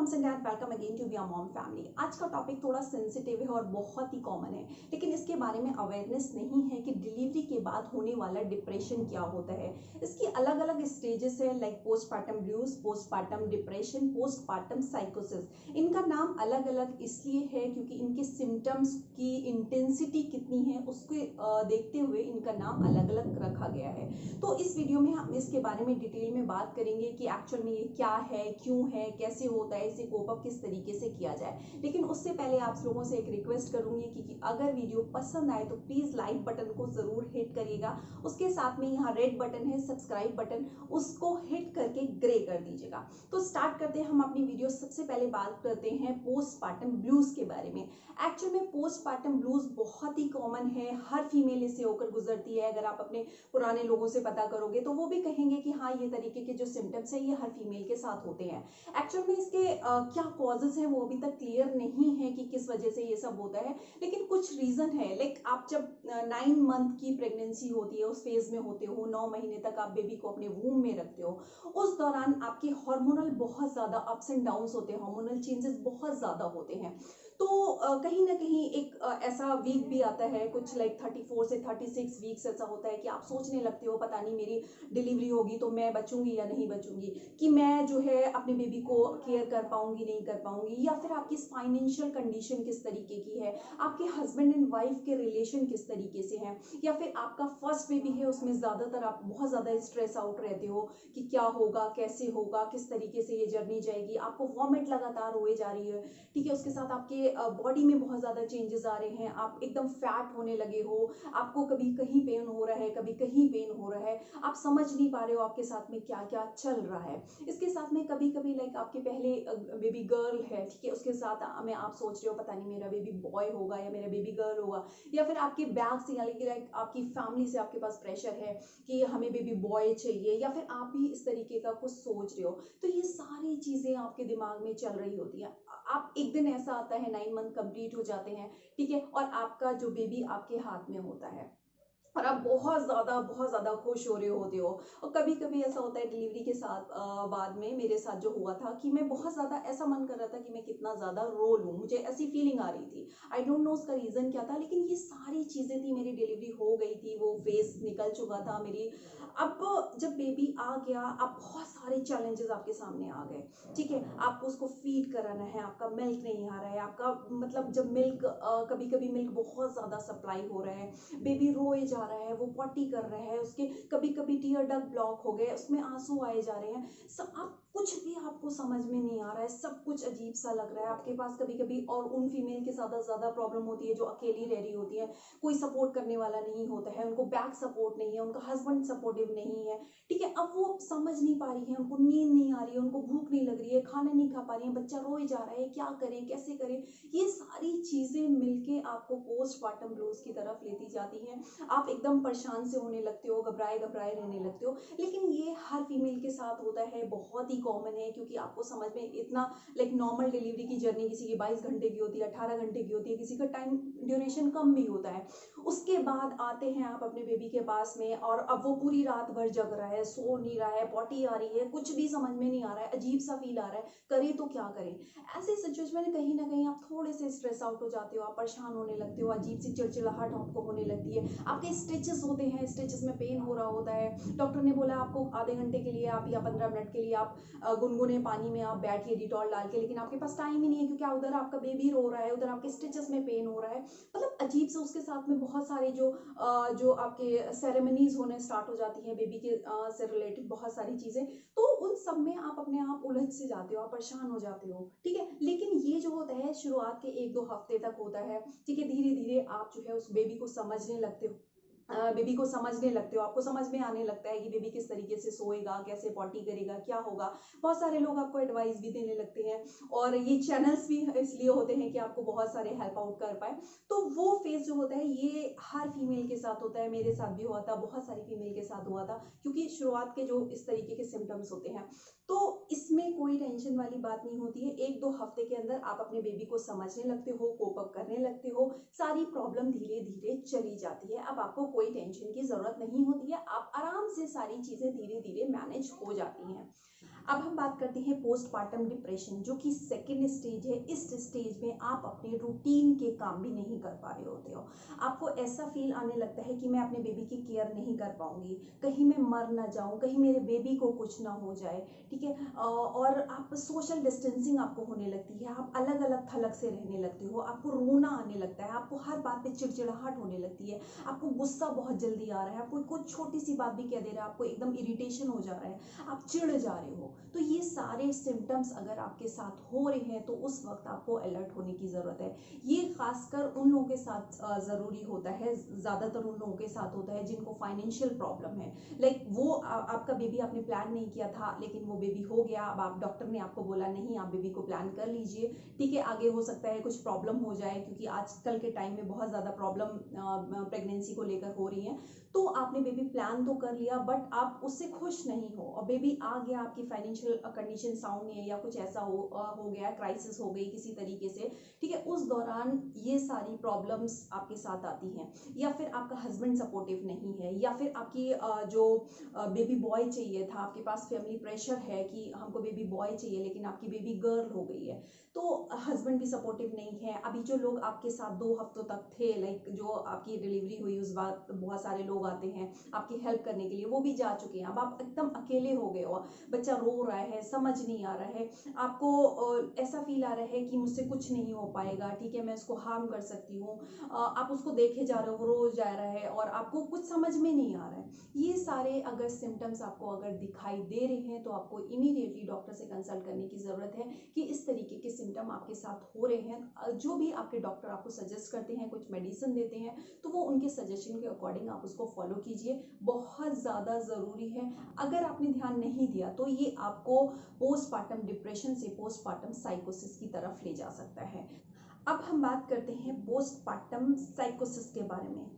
Moms and dad, welcome again to be a mom family. आज का topic थोड़ा sensitive है और बहुत ही कॉमन है, लेकिन इसके बारे में अवेयरनेस नहीं है कि डिलीवरी के बाद होने वाला डिप्रेशन क्या होता है। इसकी अलग अलग स्टेजेस है, like postpartum blues, postpartum depression, postpartum साइकोसिस। इनका नाम अलग अलग इसलिए है क्योंकि इनके सिम्टम्स की इंटेंसिटी कितनी है उसको देखते हुए इनका नाम अलग अलग रखा गया है। तो इस वीडियो में हम इसके बारे में डिटेल में बात करेंगे कि एक्चुअल में ये क्या है, क्यों है, कैसे होता है, इसे कोप अप किस तरीके से किया जाए। लेकिन उससे पहले आप लोगों से एक रिक्वेस्ट करूंगी कि अगर वीडियो पसंद आए तो प्लीज लाइक बटन को जरूर हिट करिएगा। उसके साथ में यहाँ रेड बटन है सब्सक्राइब बटन, उसको हिट करके ग्रे कर दीजिएगा। तो स्टार्ट करते हैं हम अपनी वीडियो। सबसे पहले बात करते हैं पोस्टपार्टम ब्लूज के बारे में। एक्चुअल में पोस्टपार्टम ब्लूज बहुत ही कॉमन है, हर फीमेल इससे होकर गुजरती है। अगर आप अपने पुराने लोगों से पता करोगे तो वो भी कहेंगे कि हाँ, ये तरीके के जो सिम्टम्स है ये हर फीमेल के साथ होते हैं। एक्चुअल में इसके क्या कॉजेज हैं वो अभी तक क्लियर नहीं है कि किस वजह से ये सब होता है, लेकिन कुछ रीजन है। लाइक आप जब 9 मंथ की प्रेगनेंसी होती है, उस फेज में होते हो, 9 महीने तक आप बेबी को अपने वूम में रखते हो, उस दौरान आपके हार्मोनल बहुत ज्यादा अप्स एंड डाउन्स होते हैं, हार्मोनल चेंजेस बहुत ज्यादा होते हैं। तो कहीं ना कहीं एक ऐसा वीक भी आता है, कुछ लाइक 34 से 36 वीक्स ऐसा होता है कि आप सोचने लगते हो पता नहीं मेरी डिलीवरी होगी तो मैं बचूंगी या नहीं बचूंगी, कि मैं जो है अपने बेबी को केयर कर पाऊंगी नहीं कर पाऊंगी, या फिर आपकी फाइनेंशियल कंडीशन किस तरीके की है, आपके हस्बैंड एंड वाइफ के रिलेशन किस तरीके से हैं, या फिर आपका फर्स्ट बेबी है उसमें ज्यादातर आप बहुत ज्यादा स्ट्रेस आउट रहते हो कि क्या होगा, कैसे होगा, किस तरीके से ये जर्नी जाएगी, आपको वॉमिट लगातार हुए जा रही है, ठीक है। उसके साथ आपके बॉडी में बहुत ज्यादा चेंजेस आ रहे हैं, आप एकदम फैट होने लगे हो, आपको कभी कहीं पेन हो रहा है, कभी कहीं पेन हो रहा है, आप समझ नहीं पा रहे हो आपके साथ में क्या क्या चल रहा है। इसके साथ में कभी कभी लाइक आपके पहले बेबी गर्ल है, ठीक है, उसके साथ में आप सोच रहे हो पता नहीं मेरा बेबी बॉय होगा या मेरा बेबी गर्ल होगा, या फिर आपके बैग से लाइक आपकी फैमिली से आपके पास प्रेशर है कि हमें बेबी बॉय चाहिए, या फिर आप भी इस तरीके का कुछ सोच रहे हो। तो ये सारी चीजें आपके दिमाग में चल रही होती है। आप एक दिन ऐसा आता है 9 मंथ कंप्लीट हो जाते हैं, ठीक है, और आपका जो बेबी आपके हाथ में होता है और आप बहुत ज्यादा खुश हो रहे होते हो। और कभी कभी ऐसा होता है डिलीवरी के साथ बाद में मेरे साथ जो हुआ था कि मैं बहुत ज्यादा ऐसा मन कर रहा था कि मैं कितना ज्यादा रो लूं, मुझे ऐसी फीलिंग आ रही थी। आई डोंट नो उसका रीजन क्या था, लेकिन ये सारी चीजें थी, मेरी डिलीवरी हो गई थी, वो फेज निकल चुका था मेरी। अब जब बेबी आ गया, अब बहुत सारे चैलेंजेस आपके सामने आ गए, ठीक है। आपको उसको फीड कराना है, आपका मिल्क नहीं आ रहा है, आपका मतलब जब मिल्क कभी कभी मिल्क बहुत ज्यादा सप्लाई हो रहा है, बेबी रोए जा रहा है, वो पॉटी कर रहा है, उसके कभी कभी टीयर डक्ट ब्लॉक हो गए, उसमें आंसू आए जा रहे हैं, सब आप कुछ भी आपको समझ में नहीं आ रहा है, सब कुछ अजीब सा लग रहा है आपके पास कभी कभी। और उन फीमेल के साथ ज्यादा प्रॉब्लम होती है जो अकेली रह रही होती है, कोई सपोर्ट करने वाला नहीं होता है, उनको बैक सपोर्ट नहीं है, उनका हस्बैंड सपोर्टिव नहीं है, ठीक है। अब वो समझ नहीं पा रही है, उनको नींद नहीं आ रही है, उनको भूख नहीं लग रही है, खाना नहीं खा पा रही है, बच्चा रोए जा रहा है, क्या करें कैसे करें। ये सारी चीजें मिलके आपको पोस्टपार्टम ब्लूज की तरफ लेती जाती हैं। आप एकदम परेशान से होने लगते हो, घबराए घबराए रहने लगते हो। लेकिन ये हर फीमेल के साथ होता है, बहुत ही कॉमन है, क्योंकि आपको समझ में इतना लाइक नॉर्मल डिलीवरी की जर्नी किसी की 22 घंटे की होती है, 18 घंटे की होती है, किसी का टाइम ड्यूरेशन कम भी होता है। उसके बाद आते हैं आप अपने बेबी के पास में, और अब वो पूरी रात भर जग रहा है, सो नहीं रहा है, पॉटी आ रही है, कुछ भी समझ में नहीं आ रहा है, अजीब सा फील आ रहा है, करे तो क्या करें। ऐसे सिचुएशन में कहीं ना कहीं आप थोड़े से स्ट्रेस आउट हो जाते हो, आप परेशान होने लगते हो, अजीब सी चिड़चिड़ाहट आपको होने लगती है, आपके स्टिचेस होते हैं, स्टिचेस में पेन हो रहा होता है, डॉक्टर ने बोला आपको आधे घंटे के लिए आप या 15 मिनट के लिए आप गुनगुने पानी में आप बैठिए डिटॉल डाल के, लेकिन आपके पास टाइम ही नहीं है क्योंकि उधर आपका बेबी रो रहा है, उधर आपके स्टिचेस में पेन हो रहा है। मतलब अजीब से उसके साथ में बहुत सारे जो आपके सेरेमनीज होने स्टार्ट हो जाती हैं बेबी के से रिलेटेड बहुत सारी चीजें। तो उन सब में आप अपने आप उलझ से जाते हो, आप परेशान हो जाते हो, ठीक है। लेकिन ये जो होता है शुरुआत के 1-2 हफ्ते तक होता है, ठीक है। धीरे धीरे आप जो है उस बेबी को समझने लगते हो, बेबी को समझने लगते हो, आपको समझ में आने लगता है कि बेबी किस तरीके से सोएगा, कैसे पॉटी करेगा, क्या होगा। बहुत सारे लोग आपको एडवाइस भी देने लगते हैं, और ये चैनल्स भी इसलिए होते हैं कि आपको बहुत सारे हेल्प आउट कर पाए। तो वो फेज जो होता है ये हर फीमेल के साथ होता है, मेरे साथ भी हुआ था, बहुत सारी फीमेल के साथ हुआ था, क्योंकि शुरुआत के जो इस तरीके के सिम्टम्स होते हैं। तो इसमें कोई टेंशन वाली बात नहीं होती है, 1-2 हफ्ते के अंदर आप अपने बेबी को समझने लगते हो, कोप अप करने लगते हो, सारी प्रॉब्लम धीरे धीरे चली जाती है। अब आपको कोई टेंशन की ज़रूरत नहीं होती है, आप आराम से सारी चीज़ें धीरे धीरे मैनेज हो जाती हैं। अब हम बात करते हैं पोस्टपार्टम डिप्रेशन, जो कि सेकेंड स्टेज है। इस स्टेज में आप अपने रूटीन के काम भी नहीं कर पा रहे होते हो। आपको ऐसा फील आने लगता है कि मैं अपने बेबी की केयर नहीं कर पाऊंगी, कहीं मैं मर ना जाऊं, कहीं मेरे बेबी को कुछ ना हो जाए, ठीक है। और आप सोशल डिस्टेंसिंग आपको होने लगती है, आप अलग अलग थलग से रहने लगते हो, आपको रोना आने लगता है, आपको हर बात पे चिड़चिड़ाहट होने लगती है, आपको गुस्सा बहुत जल्दी आ रहा है, आपको कोई छोटी सी बात भी कह दे रहा है आपको एकदम इरिटेशन हो जा रहा है, आप चिढ़ जा रहे हो। तो ये सारे सिम्टम्स अगर आपके साथ हो रहे हैं तो उस वक्त आपको अलर्ट होने की ज़रूरत है। ये खासकर उन लोगों के साथ ज़रूरी होता है, ज़्यादातर उन लोगों के साथ होता है जिनको फाइनेंशियल प्रॉब्लम है। लाइक वो आपका बेबी आपने प्लान नहीं किया था लेकिन वो बेबी हो गया, अब आप डॉक्टर ने आपको बोला नहीं आप बेबी को प्लान कर लीजिए, ठीक है, आगे हो सकता है कुछ प्रॉब्लम हो जाए, क्योंकि आजकल के टाइम में बहुत ज़्यादा प्रॉब्लम प्रेगनेंसी को लेकर हो रही है। तो आपने बेबी प्लान तो कर लिया बट आप उससे खुश नहीं हो, और बेबी आ गया, आपकी फाइनेंशियल कंडीशन साउंड नहीं है या कुछ ऐसा हो गया, क्राइसिस हो गई किसी तरीके से, ठीक है, उस दौरान ये सारी प्रॉब्लम्स आपके साथ आती हैं। या फिर आपका हस्बैंड सपोर्टिव नहीं है, या फिर आपकी जो बेबी बॉय चाहिए था, आपके पास फैमिली प्रेशर है कि हमको बेबी बॉय चाहिए लेकिन आपकी बेबी गर्ल हो गई है, तो हस्बैंड भी सपोर्टिव नहीं है। अभी जो लोग आपके साथ 2 हफ्तों तक थे, लाइक जो आपकी डिलीवरी हुई उस बात बहुत सारे लोग आते हैं आपकी हेल्प करने के लिए, वो भी जा चुके हैं, अब आप एकदम अकेले हो गए हो, बच्चा रो रहा है, समझ नहीं आ रहा है, आपको ऐसा फील आ रहा है कि मुझसे कुछ नहीं हो पाएगा, ठीक है, मैं उसको हार्म कर सकती हूँ, आप उसको देखे जा रहे हो, वो रो जा रहा है और आपको कुछ समझ में नहीं आ रहा है। ये सारे अगर सिम्टम्स आपको अगर दिखाई दे रहे हैं तो आपको इमीडिएटली डॉक्टर से कंसल्ट करने की ज़रूरत है कि इस तरीके के सिम्टम आपके साथ हो रहे हैं। जो भी आपके डॉक्टर आपको सजेस्ट करते हैं, कुछ मेडिसिन देते हैं, तो वो उनके सजेशन के अकॉर्डिंग आप उसको फॉलो कीजिए, बहुत ज़्यादा ज़रूरी है। अगर आपने ध्यान नहीं दिया तो ये आपको पोस्टपार्टम डिप्रेशन से पोस्टपार्टम साइकोसिस की तरफ ले जा सकता है। अब हम बात करते हैं पोस्टपार्टम साइकोसिस के बारे में।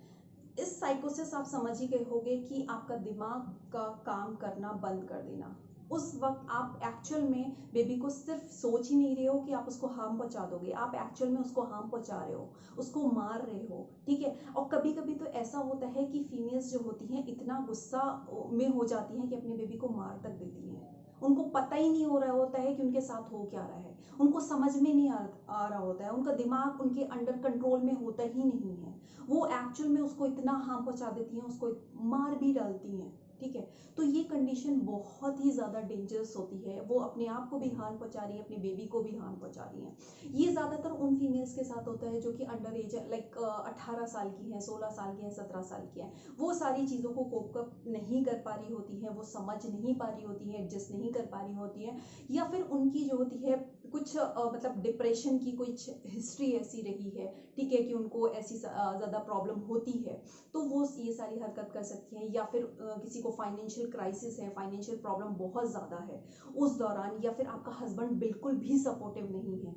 इस साइकोसिस आप समझ ही गए होंगे कि आपका दिमाग का काम करना बंद कर देना। उस वक्त आप एक्चुअल में बेबी को सिर्फ सोच ही नहीं रहे हो कि आप उसको हार्म पहुंचा दोगे, आप एक्चुअल में उसको हार्म पहुंचा रहे हो, उसको मार रहे हो, ठीक है। और कभी कभी तो ऐसा होता है कि फीमेल्स जो होती हैं इतना गुस्सा में हो जाती हैं कि अपने बेबी को मार तक देती हैं, उनको पता ही नहीं हो रहा होता है कि उनके साथ हो क्या रहा है, उनको समझ में नहीं आ रहा होता है, उनका दिमाग उनके अंडर कंट्रोल में होता ही नहीं है, वो एक्चुअल में उसको इतना हार्म पहुंचा देती हैं, उसको मार भी डालती हैं, ठीक है। तो ये कंडीशन बहुत ही ज़्यादा डेंजरस होती है, वो अपने आप को भी हार्म पहुंचा रही है, अपने बेबी को भी हार्म पहुंचा रही है। ये ज़्यादातर उन फीमेल्स के साथ होता है जो कि अंडर एज लाइक 18 साल की हैं, 16 साल की हैं, 17 साल की हैं, वो सारी चीज़ों को कोप अप नहीं कर पा रही होती हैं, वो समझ नहीं पा रही होती हैं, एडजस्ट नहीं कर पा रही होती हैं, या फिर उनकी जो होती है कुछ मतलब डिप्रेशन की कुछ हिस्ट्री ऐसी रही है, ठीक है, कि उनको ऐसी ज़्यादा प्रॉब्लम होती है तो वो ये सारी हरकत कर सकती हैं। या फिर किसी को फाइनेंशियल क्राइसिस है, फाइनेंशियल प्रॉब्लम बहुत ज़्यादा है उस दौरान, या फिर आपका हस्बैंड बिल्कुल भी सपोर्टिव नहीं है,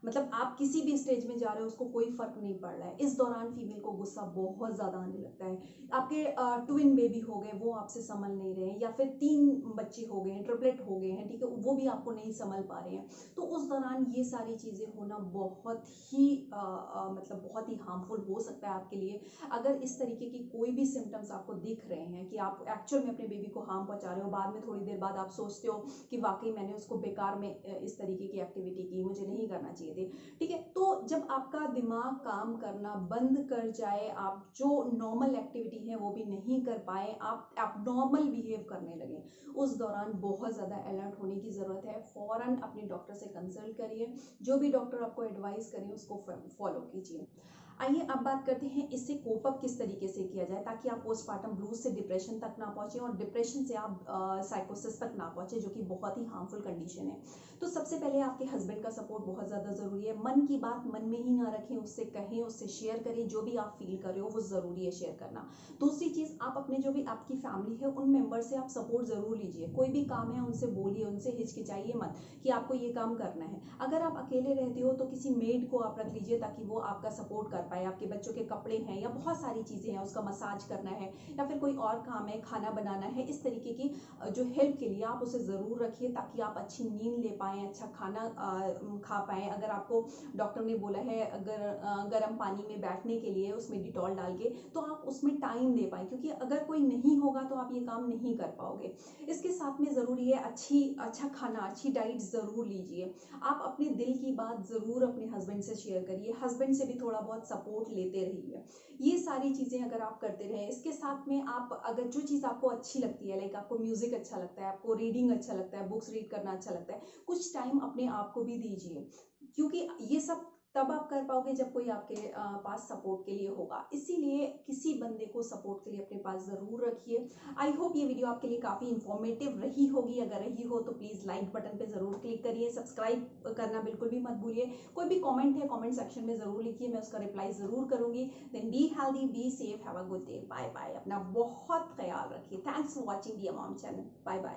मतलब आप किसी भी स्टेज में जा रहे हो उसको कोई फर्क नहीं पड़ रहा है, इस दौरान फीमेल को गुस्सा बहुत ज़्यादा आने लगता है। आपके ट्विन बेबी हो गए, वो आपसे संभल नहीं रहे हैं, या फिर 3 बच्चे हो गए हैं, ट्रिपलेट हो गए हैं, ठीक है, वो भी आपको नहीं संभल पा रहे हैं, तो उस दौरान ये सारी चीज़ें होना बहुत ही मतलब बहुत ही हार्मफुल हो सकता है आपके लिए। अगर इस तरीके की कोई भी सिम्टम्स आपको दिख रहे हैं कि आप एक्चुअल में अपने बेबी को हार्म पहुंचा रहे हो, बाद में थोड़ी देर बाद आप सोचते हो कि वाकई मैंने उसको बेकार में इस तरीके की एक्टिविटी की, मुझे नहीं करना चाहिए थी, ठीक है, तो जब आपका दिमाग काम करना बंद कर जाए, आप जो नॉर्मल एक्टिविटी है वो भी नहीं कर पाए, आप नॉर्मल बिहेव करने लगे, उस दौरान बहुत ज़्यादा अलर्ट होने की ज़रूरत है। फ़ौरन अपने डॉक्टर से कंसल्ट करिए, जो भी डॉक्टर आपको एडवाइस करें उसको फॉलो कीजिए। आइए अब बात करते हैं इससे कोप अप किस तरीके से किया जाए ताकि आप पोस्टपार्टम ब्लूज से डिप्रेशन तक ना पहुंचे और डिप्रेशन से आप साइकोसिस तक ना पहुंचे, जो कि बहुत ही हार्मफुल कंडीशन है। तो सबसे पहले आपके हस्बैंड का सपोर्ट बहुत ज़्यादा ज़रूरी है। मन की बात मन में ही ना रखें, उससे कहें, उससे शेयर करें, जो भी आप फील कर रहे हो वो ज़रूरी है शेयर करना। दूसरी चीज़, आप अपने जो भी आपकी फैमिली है उन मेंबर से आप सपोर्ट ज़रूर लीजिए, कोई भी काम है उनसे बोलिए, उनसे हिचकिचाइए मत कि आपको ये काम करना है। अगर आप अकेले रहते हो तो किसी मेड को आप रख लीजिए ताकि वो आपका सपोर्ट कर पाए, आपके बच्चों के कपड़े हैं या बहुत सारी चीज़ें हैं, उसका मसाज करना है या फिर कोई और काम है, खाना बनाना है, इस तरीके की जो हेल्प के लिए आप उसे ज़रूर रखिए ताकि आप अच्छी नींद ले पाएँ, अच्छा खाना खा पाएँ। अगर आपको डॉक्टर ने बोला है अगर गर्म पानी में बैठने के लिए उसमें डिटॉल डाल के, तो आप उसमें टाइम दे पाएँ, क्योंकि अगर कोई नहीं होगा तो आप ये काम नहीं कर पाओगे। इसके साथ में ज़रूरी है अच्छा खाना, अच्छी डाइट ज़रूर लीजिए। आप अपने दिल की बात ज़रूर अपने हस्बैंड से शेयर करिए, हस्बैंड से भी थोड़ा बहुत सपोर्ट लेते रहिए। ये सारी चीज़ें अगर आप करते रहें, इसके साथ में आप अगर जो चीज़ आपको अच्छी लगती है, लाइक आपको म्यूज़िक अच्छा लगता है, आपको रीडिंग अच्छा लगता है, बुक्स रीड करना अच्छा लगता है, कुछ टाइम अपने आप को भी दीजिए, क्योंकि ये सब तब आप कर पाओगे जब कोई आपके पास सपोर्ट के लिए होगा। इसीलिए किसी बंदे को सपोर्ट के लिए अपने पास ज़रूर रखिए। आई होप ये वीडियो आपके लिए काफ़ी इन्फॉर्मेटिव रही होगी। अगर रही हो तो प्लीज़ लाइक बटन पे ज़रूर क्लिक करिए, सब्सक्राइब करना बिल्कुल भी मत भूलिए। कोई भी कमेंट है कमेंट सेक्शन में ज़रूर लिखिए, मैं उसका रिप्लाई ज़रूर करूँगी। Then be healthy, be safe, have a good day, bye bye. अपना बहुत ख्याल रखिए। Thanks for watching be a mom channel. Bye bye.